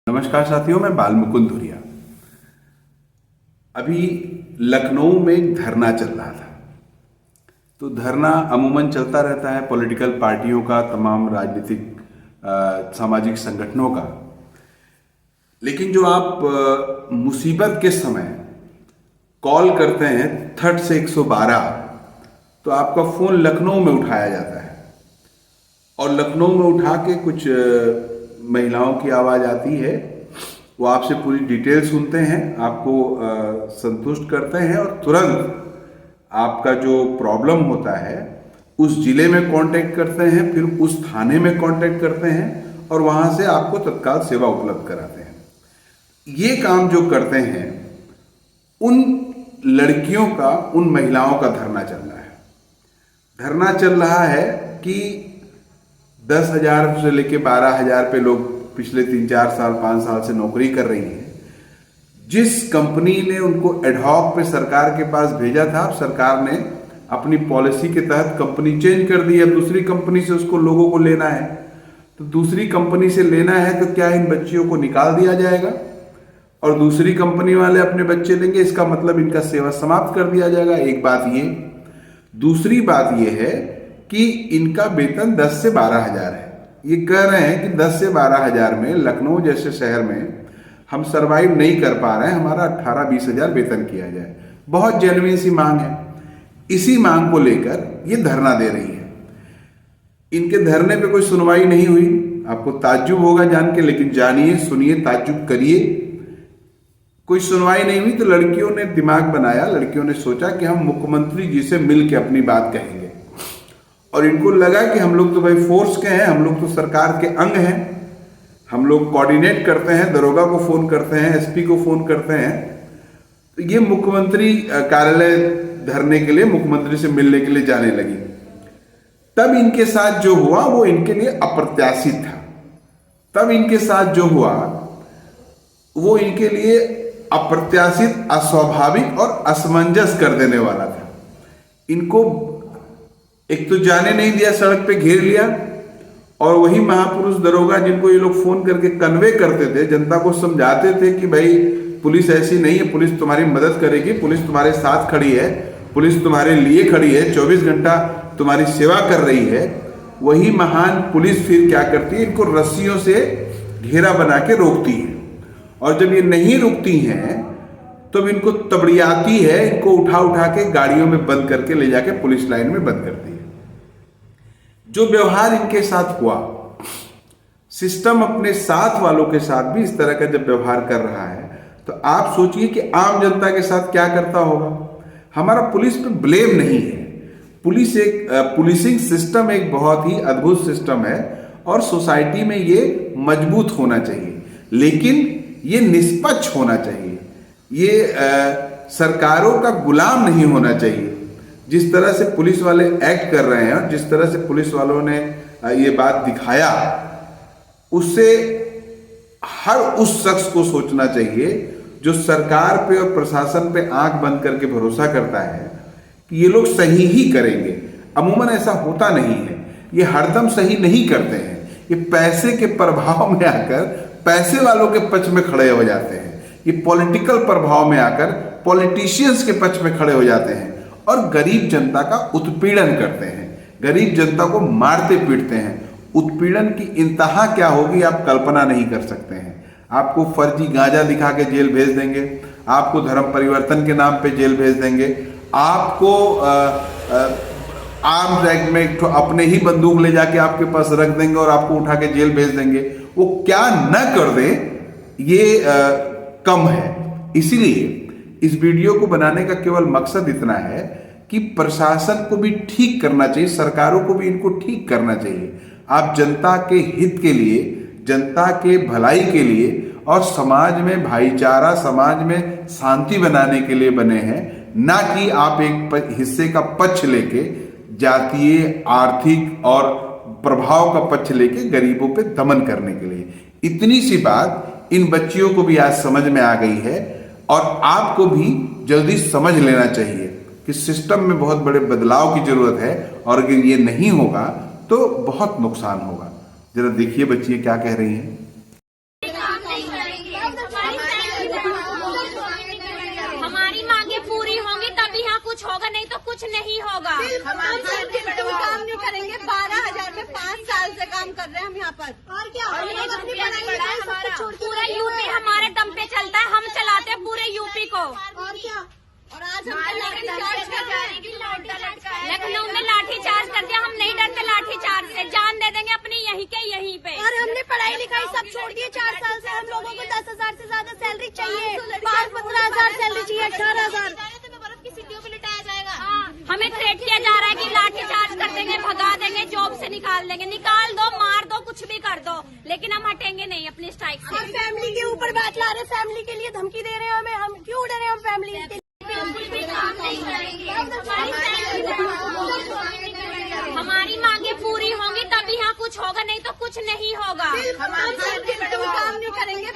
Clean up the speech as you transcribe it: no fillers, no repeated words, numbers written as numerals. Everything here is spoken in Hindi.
नमस्कार साथियों, मैं बाल मुकुंद धुरिया। अभी लखनऊ में एक धरना चल रहा था। तो धरना अमूमन चलता रहता है पॉलिटिकल पार्टियों का, तमाम राजनीतिक सामाजिक संगठनों का। लेकिन जो आप मुसीबत के समय कॉल करते हैं थर्ड से 112, तो आपका फ़ोन लखनऊ में उठाया जाता है और लखनऊ में उठा के कुछ महिलाओं की आवाज़ आती है। वो आपसे पूरी डिटेल सुनते हैं, आपको संतुष्ट करते हैं और तुरंत आपका जो प्रॉब्लम होता है उस जिले में कांटेक्ट करते हैं, फिर उस थाने में कांटेक्ट करते हैं और वहाँ से आपको तत्काल सेवा उपलब्ध कराते हैं। ये काम जो करते हैं उन लड़कियों का, उन महिलाओं का धरना चल रहा है। धरना चल रहा है कि 10,000 से लेके 12,000 पे लोग पिछले 3-4 साल 5 साल से नौकरी कर रही हैं। जिस कंपनी ने उनको एडहॉक पे सरकार के पास भेजा था, अब सरकार ने अपनी पॉलिसी के तहत कंपनी चेंज कर दी है। दूसरी कंपनी से उसको लोगों को लेना है, तो दूसरी कंपनी से लेना है तो क्या इन बच्चियों को निकाल दिया जाएगा और दूसरी कंपनी वाले अपने बच्चे लेंगे? इसका मतलब इनका सेवा समाप्त कर दिया जाएगा। एक बात ये। दूसरी बात ये है कि इनका वेतन 10 से 12,000 है। ये कह रहे हैं कि 10 से 12,000 में लखनऊ जैसे शहर में हम सरवाइव नहीं कर पा रहे हैं, हमारा 18-20,000 वेतन किया जाए। बहुत जेन्युइन सी मांग है। इसी मांग को लेकर ये धरना दे रही है। इनके धरने पे कोई सुनवाई नहीं हुई। आपको ताज्जुब होगा जान के, लेकिन जानिए, सुनिए, ताज्जुब करिए। कोई सुनवाई नहीं हुई तो लड़कियों ने दिमाग बनाया। लड़कियों ने सोचा कि हम मुख्यमंत्री जी से मिल के अपनी बात कहेंगे। और इनको लगा कि हम लोग तो भाई फोर्स के हैं, हम लोग तो सरकार के अंग हैं, हम लोग कोऑर्डिनेट करते हैं, दरोगा को फोन करते हैं, एसपी को फोन करते हैं। तो ये मुख्यमंत्री कार्यालय धरने के लिए, मुख्यमंत्री से मिलने के लिए जाने लगी। तब इनके साथ जो हुआ वो इनके लिए अप्रत्याशित था। तब इनके साथ जो हुआ वो इनके लिए अप्रत्याशित, अस्वाभाविक और असमंजस कर देने वाला था। इनको एक तो जाने नहीं दिया, सड़क पे घेर लिया और वही महापुरुष दरोगा जिनको ये लोग फोन करके कन्वे करते थे, जनता को समझाते थे कि भाई पुलिस ऐसी नहीं है, पुलिस तुम्हारी मदद करेगी, पुलिस तुम्हारे साथ खड़ी है, पुलिस तुम्हारे लिए खड़ी है, 24 घंटा तुम्हारी सेवा कर रही है। वही महान पुलिस फिर क्या करती है? इनको रस्सियों से घेरा बना के रोकती है और जब ये नहीं रुकती हैं तो इनको तबड़ियाती है, इनको उठा उठा के गाड़ियों में बंद करके ले जाके पुलिस लाइन में बंद करती है। जो व्यवहार इनके साथ हुआ, सिस्टम अपने साथ वालों के साथ भी इस तरह का जब व्यवहार कर रहा है तो आप सोचिए कि आम जनता के साथ क्या करता होगा। हमारा पुलिस पे ब्लेम नहीं है। पुलिसिंग सिस्टम एक बहुत ही अद्भुत सिस्टम है और सोसाइटी में ये मजबूत होना चाहिए, लेकिन ये निष्पक्ष होना चाहिए। ये सरकारों का गुलाम नहीं होना चाहिए। जिस तरह से पुलिस वाले एक्ट कर रहे हैं और जिस तरह से पुलिस वालों ने ये बात दिखाया, उससे हर उस शख्स को सोचना चाहिए जो सरकार पे और प्रशासन पे आंख बंद करके भरोसा करता है कि ये लोग सही ही करेंगे। अमूमन ऐसा होता नहीं है। ये हरदम सही नहीं करते हैं। ये पैसे के प्रभाव में आकर पैसे वालों के पक्ष में खड़े हो जाते हैं। ये पॉलिटिकल प्रभाव में आकर पॉलिटिशियंस के पक्ष में खड़े हो जाते हैं और गरीब जनता का उत्पीड़न करते हैं, गरीब जनता को मारते पीटते हैं। उत्पीड़न की इंतहा क्या होगी आप कल्पना नहीं कर सकते हैं। आपको फर्जी गांजा दिखा के जेल भेज देंगे, आपको धर्म परिवर्तन के नाम पे जेल भेज देंगे, आपको आर्म्स एक्ट में अपने ही बंदूक ले जाके आपके पास रख देंगे और आपको उठा के जेल भेज देंगे। वो क्या न कर दे ये कम है। इसीलिए इस वीडियो को बनाने का केवल मकसद इतना है कि प्रशासन को भी ठीक करना चाहिए, सरकारों को भी इनको ठीक करना चाहिए। आप जनता के हित के लिए, जनता के भलाई के लिए और समाज में भाईचारा, समाज में शांति बनाने के लिए बने हैं, ना कि आप एक हिस्से का पक्ष लेके जातीय, आर्थिक और प्रभाव का पक्ष लेके गरीबों पे दमन करने के लिए। इतनी सी बात इन बच्चियों को भी आज समझ में आ गई है और आपको भी जल्दी समझ लेना चाहिए कि सिस्टम में बहुत बड़े बदलाव की जरूरत है और अगर ये नहीं होगा तो बहुत नुकसान होगा। जरा देखिए बच्चियां क्या कह रही हैं। कुछ होगा, नहीं तो कुछ नहीं होगा। हम काम नहीं करेंगे। 12,000 में 5 साल से काम कर रहे हैं हम यहाँ पर। और क्या पूरा यूपी हमारे दम पे चलता है, हम चलाते हैं पूरे यूपी को। और क्या। और आज लखनऊ में लाठी चार्ज कर दिया, हम नहीं डरते लाठी चार्ज से, जान दे देंगे अपनी यहीं के यहीं पे। और हमने पढ़ाई लिखाई सब छोड़ दी। 4 साल से हम लोगों को 10,000 से ज्यादा सैलरी चाहिए, 15,000 सैलरी चाहिए, 18,000 बर्फ की सीढ़ियों पे लिटाया जाएगा। हमें थ्रेट किया जा रहा है कि लाठी चार्ज कर देंगे, भगा देंगे, जॉब से निकाल देंगे। निकाल दो, मार दो, कुछ भी कर दो, लेकिन हम हटेंगे नहीं अपनी स्ट्राइक से। फैमिली के ऊपर बात ला रहे, फैमिली के लिए धमकी दे रहे हैं हमें। हम क्यों डरे? हम फैमिली के हमारी मांगे पूरी होंगी तब यहाँ कुछ होगा, नहीं तो कुछ नहीं होगा। हम काम नहीं करेंगे।